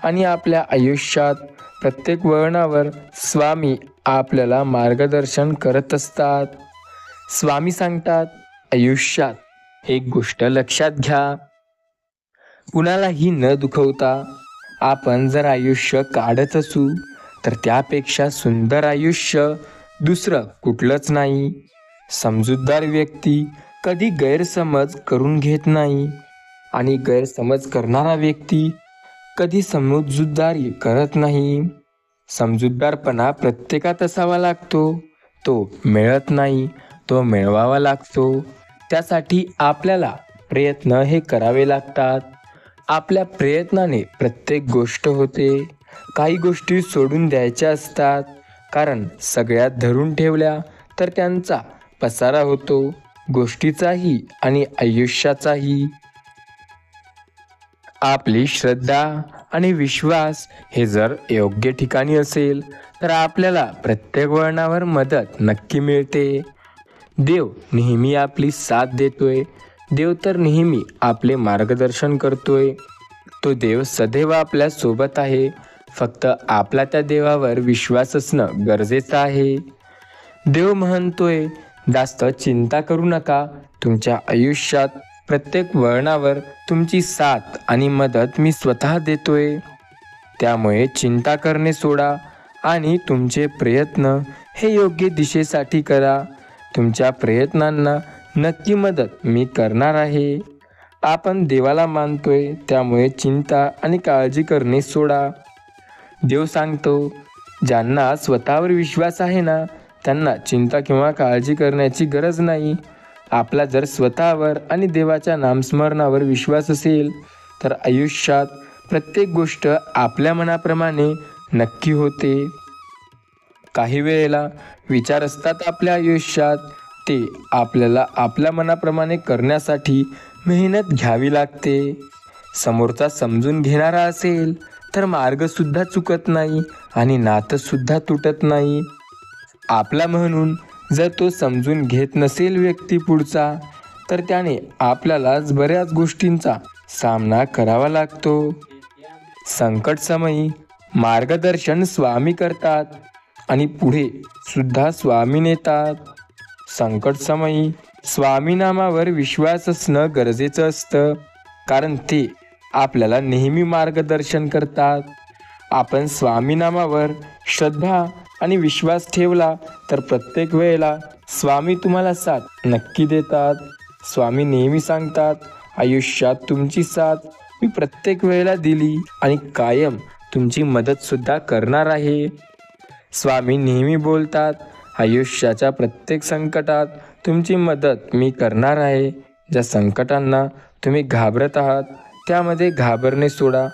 आणि आपल्या आयुष्यात प्रत्येक वळणावर स्वामी आपल्याला मार्गदर्शन करत असतात. स्वामी सांगतात, आयुष्यात एक गोष्ट लक्षात घ्या, कुणालाही न दुखवता आपण जर आयुष्य काढत असू तर त्यापेक्षा सुंदर आयुष्य दुसरं कुठलंच नाही. समजूतदार व्यक्ती कधी गैरसमज करून घेत नाही आणि गैरसमज करणारा व्यक्ती कधी समजूतदारी करत नाही. समजूतदारपणा प्रत्येकात असावा लागतो. तो मिळत नाही, तो मिळवावा लागतो. त्यासाठी आपल्याला प्रयत्न हे करावे लागतात. आपल्या प्रयत्नाने प्रत्येक गोष्ट होते. काही गोष्टी सोडून द्यायच्या असतात, कारण सगळ्यात धरून ठेवल्या तर त्यांचा पसारा होतो, गोष्टीचाही आणि आयुष्याचाही. आपली श्रद्धा आणि विश्वास हे जर योग्य ठिकाणी असेल तर आपल्याला प्रत्येक वळणावर मदत नक्की मिळते. देव नेहमी आपली साथ देतोय. देव तर नेहमी आपले मार्गदर्शन करतोय. तो देव सदैव आपल्या सोबत आहे. फक्त आपला त्या देवावर विश्वास असणं गरजेचं आहे. देव म्हणतोय, जास्त चिंता करू नका. तुमच्या आयुष्यात प्रत्येक वळणावर तुमची साथ आणि मदत मी स्वतः देतोय. त्यामुळे चिंता करणे सोडा आणि तुमचे प्रयत्न हे योग्य दिशेसाठी करा. तुमच्या प्रयत्नांना नक्की मदत मी करणार आहे. आपण देवाला मानतोय, त्यामुळे चिंता आणि काळजी करणे सोडा. देव सांगतो, ज्यांना स्वतःवर विश्वास आहे ना, त्यांना चिंता किंवा काळजी करण्याची गरज नाही. आपला जर स्वतःवर आणि देवाच्या नामस्मरणावर विश्वास असेल तर आयुष्यात प्रत्येक गोष्ट आपल्या मनाप्रमाणे नक्की होते. काही वेळेला विचार असतात आपल्या आयुष्यात, ते आपल्याला आपल्या मनाप्रमाणे करण्यासाठी मेहनत घ्यावी लागते. समोरचा समजून घेणारा असेल तर मार्गसुद्धा चुकत नाही आणि नातंसुद्धा तुटत नाही. आपला म्हणून जर तो समजून घेत नसेल व्यक्ती पुढचा, तर त्याने आपल्यालाच बऱ्याच गोष्टींचा सामना करावा लागतो. संकटसमयी मार्गदर्शन स्वामी करतात आणि पुढे सुद्धा स्वामी नेतात. संकटसमयी स्वामी नामावर विश्वास असणं गरजेचं असतं, कारण ते आपल्याला नेहमी मार्गदर्शन करतात. आपण स्वामी नामावर श्रद्धा आणि विश्वास ठेवला तर प्रत्येक वेळेला स्वामी तुम्हाला साथ नक्की देतात. स्वामी नेहमी सांगतात, आयुष्यात तुमची साथ मी प्रत्येक वेळेला दिली आणि कायम तुमची मदतसुद्धा करणार आहे. स्वामी नेहमी बोलतात, आयुष्याच्या प्रत्येक संकटात तुमची मदत मी करणार आहे. ज्या संकटांना तुम्ही घाबरत आहात त्यामध्ये घाबरणे सोडा.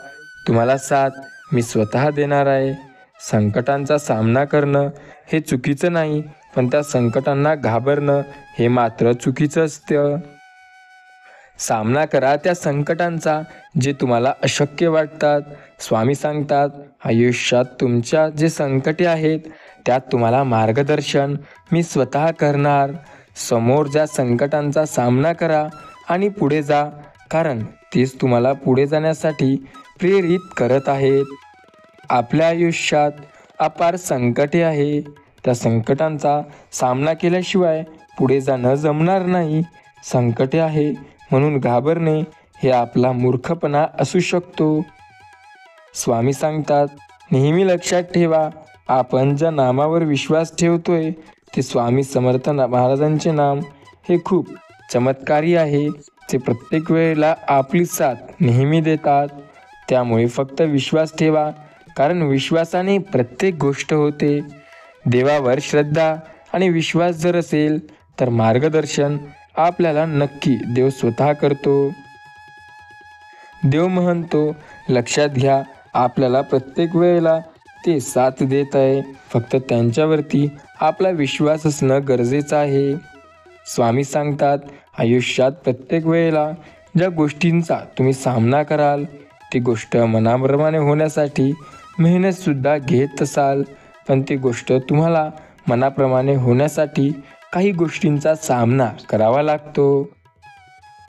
तुम्हाला साथ मी स्वतः देणार आहे. संकटांचा सामना करणं हे चुकीचं नाही, पण त्या संकटांना घाबरणं हे मात्र चुकीचं असतं. सामना करा त्या संकटांचा जे तुम्हाला अशक्य वाटतात. स्वामी सांगतात, आयुष्यात तुमच्या जे संकटे आहेत त्यात तुम्हाला मार्गदर्शन मी स्वतः करणार. समोर ज्या संकटांचा सामना करा आणि पुढे जा, कारण तेच तुम्हाला पुढे जाण्यासाठी प्रेरित करत आहेत. आपल्या आयुष्यात अपार संकटे आहे. त्या संकटांचा सामना केल्याशिवाय पुढे जाणं जमणार नाही. संकटे आहे म्हणून घाबरणे हे आपला मूर्खपणा असू शकतो. स्वामी सांगतात, नेहमी लक्षात ठेवा, आपण ज्या नामावर विश्वास ठेवतोय ते स्वामी समर्थ महाराजांचे नाम हे खूप चमत्कारी आहे. ते प्रत्येक वेळेला आपली साथ नेहमी देतात. त्यामुळे फक्त विश्वास ठेवा, कारण विश्वासाने प्रत्येक गोष्ट होते. देवावर श्रद्धा आणि विश्वास जर असेल तर मार्गदर्शन आपल्याला नक्की देव स्वतः करतो. देव म्हणतो, लक्षात घ्या, आपल्याला प्रत्येक वेळेला ते साथ देत आहे. फक्त त्यांच्यावरती आपला विश्वास असणं गरजेचं आहे. स्वामी सांगतात, आयुष्यात प्रत्येक वेळेला ज्या गोष्टींचा तुम्ही सामना कराल ती गोष्ट मनाप्रमाणे होण्यासाठी मेहनतसुद्धा घेत असाल, पण ती गोष्ट तुम्हाला मनाप्रमाणे होण्यासाठी काही गोष्टींचा सामना करावा लागतो.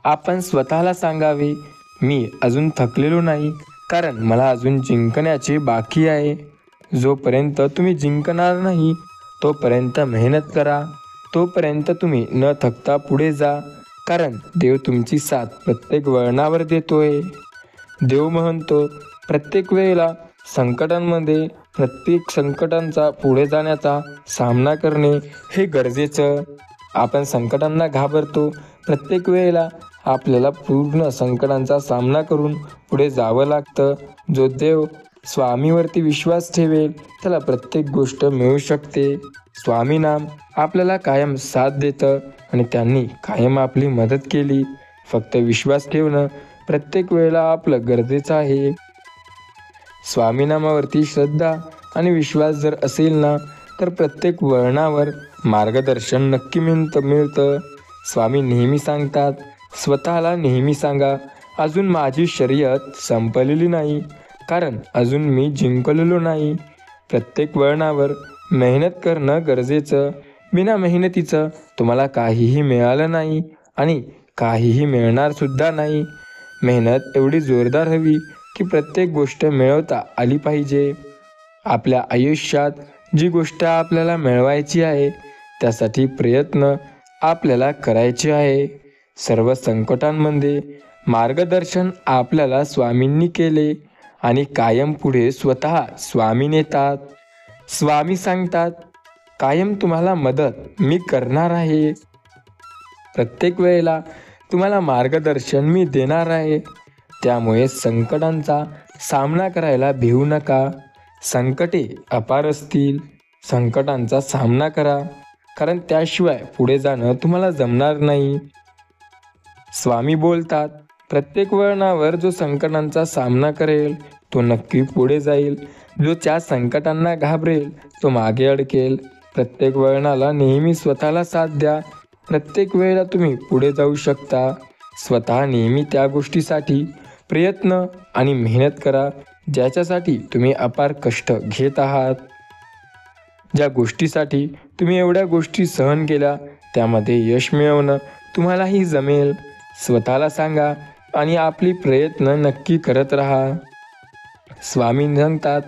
आपण स्वतःला सांगावे, मी अजून थकलेलो नाही, कारण मला अजून जिंकण्याचे बाकी आहे. जोपर्यंत तुम्ही जिंकणार नाही तोपर्यंत मेहनत करा. तोपर्यंत तुम्ही न थकता पुढे जा, कारण देव तुमची साथ प्रत्येक वळणावर देतोय. देव म्हणतो, प्रत्येक वेळेला संकटांमध्ये प्रत्येक संकटांचा पुढे जाण्याचा सामना करणे हे गरजेचं. आपण संकटांना घाबरतो. प्रत्येक वेळेला आपल्याला पूर्ण संकटांचा सामना करून पुढे जावं लागतं. जो देव स्वामीवरती विश्वास ठेवेल त्याला प्रत्येक गोष्ट मिळू शकते. स्वामी नाम आपल्याला कायम साथ देतं आणि त्यांनी कायम आपली मदत केली. फक्त विश्वास ठेवणं प्रत्येक वेळेला आपलं गरजेचं आहे. स्वामी नामावरती श्रद्धा आणि विश्वास जर असेल ना, तर प्रत्येक वळणावर मार्गदर्शन नक्की मिळतं. स्वामी नेहमी सांगतात, स्वतःला नेहमी सांगा, अजून माझी शर्यत संपलेली नाही, कारण अजून मी जिंकलेलो नाही. प्रत्येक वळणावर मेहनत करणं गरजेचं. बिना मेहनतीचं तुम्हाला काहीही मिळालं नाही आणि काहीही मिळणार सुद्धा नाही. मेहनत एवढी जोरदार हवी की प्रत्येक गोष्ट मिळवता आली पाहिजे. आपल्या आयुष्यात जी गोष्ट आपल्याला मिळवायची आहे त्यासाठी प्रयत्न आपल्याला करायचे आहे. सर्व संकटांमध्ये मार्गदर्शन आपल्याला स्वामींनी केले आणि कायम पुढे स्वतः स्वामी नेतात. स्वामी सांगतात, कायम तुम्हाला मदत मी करणार आहे. प्रत्येक वेळेला तुम्हाला मार्गदर्शन मी देणार आहे. त्यामुळे संकटांचा सामना करायला भिवू नका. संकटे अपार असतील, संकटांचा सामना करा, कारण त्याशिवाय पुढे जाणं तुम्हाला जमणार नाही. स्वामी बोलतात, प्रत्येक वळणावर जो संकटांचा सामना करेल तो नक्की पुढे जाईल. जो त्या संकटांना घाबरेल तो मागे अडकेल. प्रत्येक वळणाला नेहमी स्वतःला साथ द्या. प्रत्येक वेळेला तुम्ही पुढे जाऊ शकता. स्वतः नेहमी त्या गोष्टीसाठी प्रयत्न आणि मेहनत करा ज्याच्यासाठी तुम्ही अपार कष्ट घेत आहात. ज्या गोष्टीसाठी तुम्ही एवढ्या गोष्टी सहन केल्या त्यामध्ये यश मिळवणं तुम्हालाही जमेल. स्वतःला सांगा आणि आपली प्रयत्न नक्की करत राहा. स्वामी सांगतात,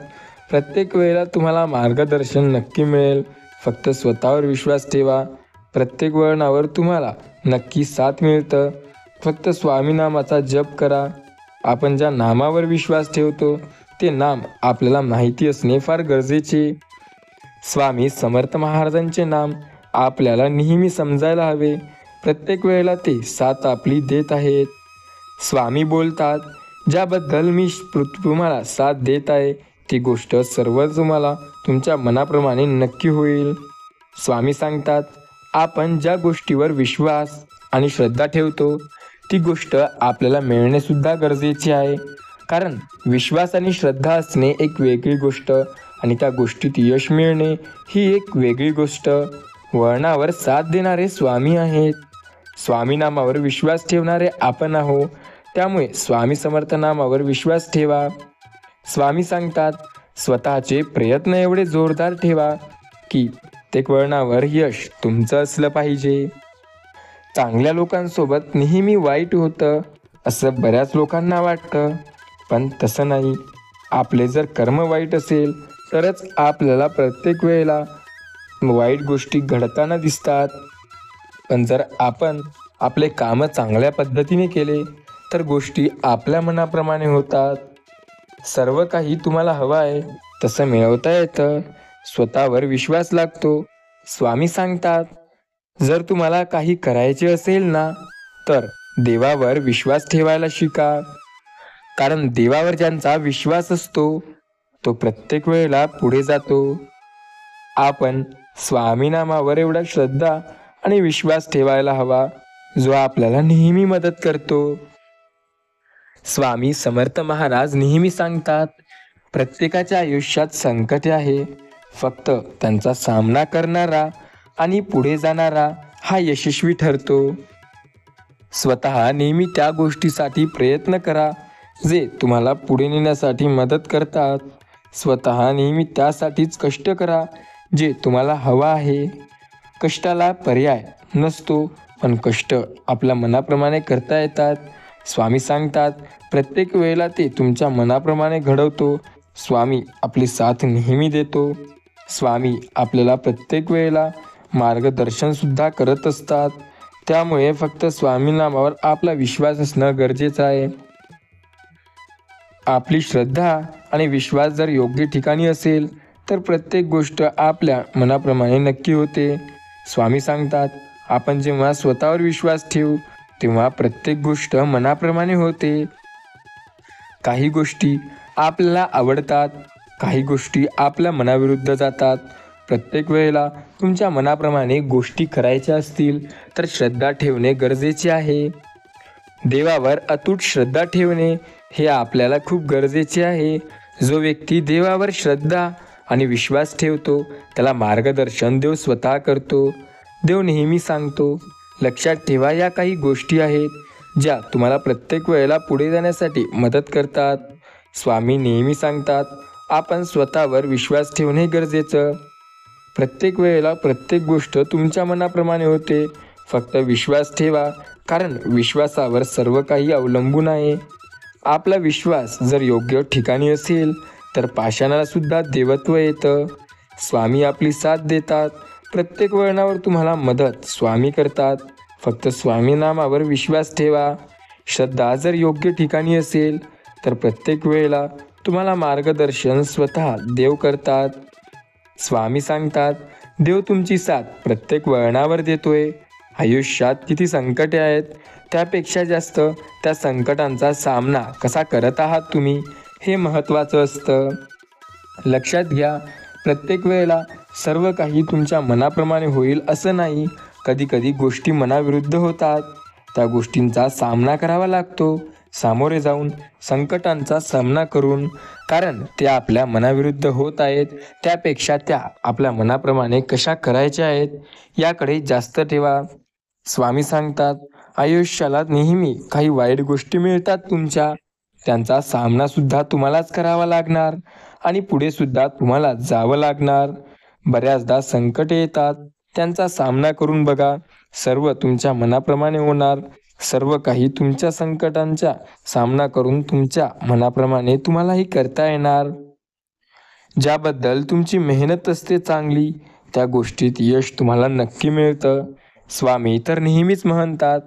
प्रत्येक वेळेला तुम्हाला मार्गदर्शन नक्की मिळेल. फक्त स्वतःवर विश्वास ठेवा. प्रत्येक वळणावर तुम्हाला नक्की साथ मिळतं. फक्त स्वामी नामाचा जप करा. आपण ज्या नामावर विश्वास ठेवतो ते नाम आपल्याला माहिती असणे फार गरजेचे. स्वामी समर्थ महाराजांचे नाम आपल्याला नेहमी समजायला हवे. प्रत्येक वेळेला ते साथ आपली देत आहेत. स्वामी बोलतात, ज्याबद्दल मी तुम्हाला साथ देत आहे ती गोष्ट सर्व तुम्हाला तुमच्या मनाप्रमाणे नक्की होईल. स्वामी सांगतात, आपण ज्या गोष्टीवर विश्वास आणि श्रद्धा ठेवतो ती गोष्ट आपल्याला मिळणेसुद्धा गरजेचे आहे. कारण विश्वास आणि श्रद्धा असणे एक वेगळी गोष्ट आणि त्या गोष्टीत यश मिळणे ही एक वेगळी गोष्ट. वळणावर साथ देणारे स्वामी आहेत. स्वामी नामावर विश्वास ठेवणारे आपण आहोत. त्यामुळे स्वामी समर्थ नामावर विश्वास ठेवा. स्वामी सांगतात, स्वतःचे प्रयत्न एवढे जोरदार ठेवा की प्रत्येक वळणावर यश तुमचं असलं पाहिजे. चांगल्या लोकांसोबत नेहमी वाईट होतं असं बऱ्याच लोकांना वाटतं, पण तसं नाही. आपले जर कर्म वाईट असेल तरच आपल्याला प्रत्येक वेळेला वाईट गोष्टी घडताना दिसतात. पण जर आपण आपले कामं चांगल्या पद्धतीने केले तर गोष्टी आपल्या मनाप्रमाणे होतात. सर्व काही तुम्हाला हवं आहे तसं मिळवता येतं. स्वतःवर विश्वास लागतो. स्वामी सांगतात, जर तुम्हाला काही करायचे असेल ना तर देवावर विश्वास ठेवायला शिका. कारण देवावर ज्यांचा विश्वास असतो तो प्रत्येक वेळेला पुढे जातो. आपण स्वामी नामावर एवढा श्रद्धा आणि विश्वास ठेवायला हवा जो आपल्याला नेहमी मदत करतो. स्वामी समर्थ महाराज नेहमी सांगतात, प्रत्येकाच्या आयुष्यात संकटे आहे. फक्त त्यांचा सामना करणारा आणि पुढे जाणारा हा यशस्वी ठरतो. स्वतः नेहमी त्या गोष्टीसाठी प्रयत्न करा जे तुम्हाला पुढे नेण्यासाठी मदत करतात. स्वतः नेहमी त्यासाठीच कष्ट करा जे तुम्हाला हवं आहे. कष्टाला पर्याय नसतो, पण कष्ट आपल्या मनाप्रमाणे करता येतात. स्वामी सांगतात, प्रत्येक वेळेला ते तुमच्या मनाप्रमाणे घडवतो. स्वामी आपली साथ नेहमी देतो. स्वामी आपल्याला प्रत्येक वेळेला मार्गदर्शनसुद्धा करत असतात. त्यामुळे फक्त स्वामी नामावर आपला विश्वास असणं गरजेचं आहे. आपली श्रद्धा आणि विश्वास जर योग्य ठिकाणी असेल तर प्रत्येक गोष्ट आपल्या मनाप्रमाणे नक्की होते. स्वामी सांगतात, आपण जेव्हा स्वतःवर विश्वास ठेवू तेव्हा प्रत्येक गोष्ट मनाप्रमाणे होते. काही गोष्टी आपल्याला आवडतात, काही गोष्टी आपल्या मनाविरुद्ध जातात. प्रत्येक वेळेला तुमच्या मनाप्रमाणे गोष्टी करायच्या असतील तर श्रद्धा ठेवणे गरजेचे आहे. देवावर अतूट श्रद्धा ठेवणे हे आपल्याला खूप गरजेचे आहे. जो व्यक्ती देवावर श्रद्धा आणि विश्वास ठेवतो त्याला मार्गदर्शन देव स्वतः करतो. देव नेहमी सांगतो, लक्षात ठेवा, या काही गोष्टी आहेत ज्या तुम्हाला प्रत्येक वेळेला पुढे जाण्यासाठी मदत करतात. स्वामी नेहमी सांगतात, आपण स्वतःवर विश्वास ठेवणे गरजेचं. प्रत्येक वेळेला प्रत्येक गोष्ट तुमच्या मनाप्रमाणे होते. फक्त विश्वास ठेवा, कारण विश्वासावर सर्व काही अवलंबून आहे. आपला विश्वास जर योग्य ठिकाणी असेल तर पाषाणाला सुद्धा देवत्व येतं. स्वामी आपली साथ देतात. प्रत्येक वळणावर तुम्हाला मदत स्वामी करतात. फक्त स्वामी नामावर विश्वास ठेवा. श्रद्धा जर योग्य ठिकाणी असेल तर प्रत्येक वेळेला तुम्हाला मार्गदर्शन स्वतः देव करतात. स्वामी सांगतात, देव तुमची साथ प्रत्येक वळणावर देतोय. आयुष्यात किती संकटे आहेत त्यापेक्षा जास्त त्या संकटांचा सामना कसा करत आहात तुम्ही, हे महत्त्वाचं असतं. लक्षात घ्या, प्रत्येक वेळेला सर्व काही तुमच्या मनाप्रमाणे होईल असं नाही. कधी कधी गोष्टी मनाविरुद्ध होतात. त्या गोष्टींचा सामना करावा लागतो, सामोरे जाऊन संकटांचा सामना करून. कारण त्या आपल्या मनाविरुद्ध होत आहेत त्यापेक्षा त्या आपल्या मनाप्रमाणे कशा करायच्या आहेत याकडे जास्त ठेवा. स्वामी सांगतात, आयुष्याला नेहमी काही वाईट गोष्टी मिळतात तुमच्या. त्यांचा सामना सुद्धा तुम्हालाच करावा लागणार आणि पुढे सुद्धा तुम्हाला जावं लागणार. बऱ्याचदा संकटे येतात, त्यांचा सामना करून बघा. सर्व तुमच्या मनाप्रमाणे होणार. सर्व काही तुमच्या संकटांचा सामना करून तुमच्या मनाप्रमाणे तुम्हालाही करता येणार. ज्याबद्दल तुमची मेहनत असते चांगली, त्या गोष्टीत यश तुम्हाला नक्की मिळतं. स्वामी तर नेहमीच म्हणतात,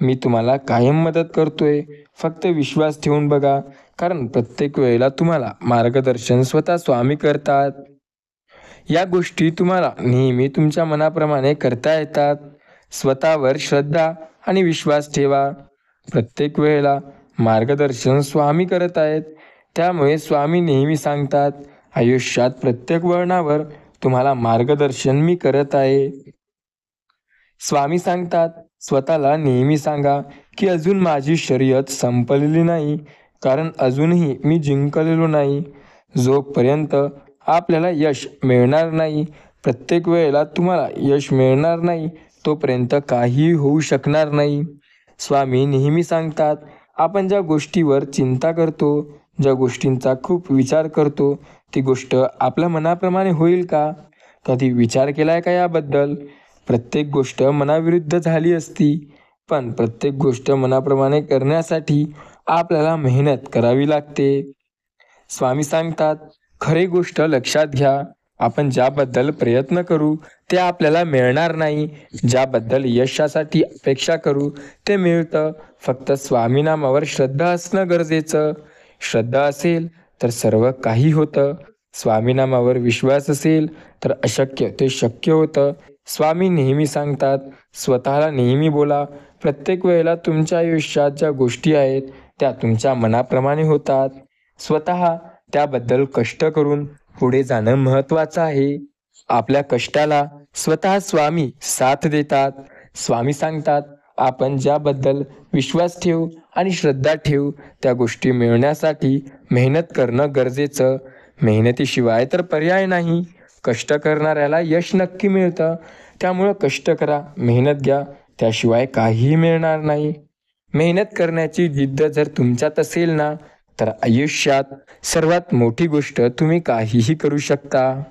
मी तुम्हाला कायम मदत करतोय, फक्त विश्वास ठेवून बघा. कारण प्रत्येक वेळेला तुम्हाला मार्गदर्शन स्वतः स्वामी करतात. या गोष्टी तुम्हाला नेहमी तुमच्या मनाप्रमाणे करता येतात. स्वतःवर श्रद्धा आणि विश्वास ठेवा. प्रत्येक वेळेला मार्गदर्शन स्वामी करत आहेत. त्यामुळे स्वामी नेहमी सांगतात, आयुष्यात प्रत्येक वळणावर तुम्हाला मार्गदर्शन मी करत आहे. स्वामी सांगतात, स्वतःला नेहमी सांगा की अजून माझी शर्यत संपलेली नाही, कारण अजूनही मी जिंकलेलो नाही. जोपर्यंत आपल्याला यश मिळणार नाही, प्रत्येक वेळेला तुम्हाला यश मिळणार नाही, तोपर्यंत काहीही होऊ शकणार नाही. स्वामी नेहमी सांगतात, आपण ज्या गोष्टीवर चिंता करतो, ज्या गोष्टींचा खूप विचार करतो, ती गोष्ट आपल्या मनाप्रमाणे होईल का? कधी विचार केलाय का याबद्दल? प्रत्येक गोष्ट मनाविरुद्ध झाली असती, पण प्रत्येक गोष्ट मनाप्रमाणे करण्यासाठी आपल्याला मेहनत करावी लागते. स्वामी सांगतात, खरी गोष्ट लक्षात घ्या. आपण ज्याबद्दल प्रयत्न करू ते आपल्याला मिळणार नाही. ज्याबद्दल यशासाठी अपेक्षा करू ते मिळतं. फक्त स्वामी नामावर श्रद्धा असणं गरजेचं. श्रद्धा असेल तर सर्व काही होतं. स्वामी नामावर विश्वास असेल तर अशक्य ते शक्य होतं. स्वामी नेहमी सांगतात, स्वतःला नेहमी बोला. प्रत्येक वेळेला तुमच्या आयुष्यात ज्या गोष्टी आहेत त्या तुमच्या मनाप्रमाणे होतात. स्वतः त्याबद्दल कष्ट करून पुढे जाणं महत्त्वाचं आहे. आपल्या कष्टाला स्वतः स्वामी साथ देतात. स्वामी सांगतात, आपण ज्याबद्दल विश्वास ठेवू आणि श्रद्धा ठेवू त्या गोष्टी मिळवण्यासाठी मेहनत करणं गरजेचं. मेहनतीशिवाय तर पर्याय नाही. कष्ट करणाऱ्याला यश नक्की मिळतं. त्यामुळं कष्ट करा, मेहनत घ्या, त्याशिवाय काहीही मिळणार नाही. मेहनत करण्याची जिद्द जर तुमच्यात असेल ना, तर आयुष्यात सर्वात मोठी गोष्ट तुम्ही काहीही करू शकता.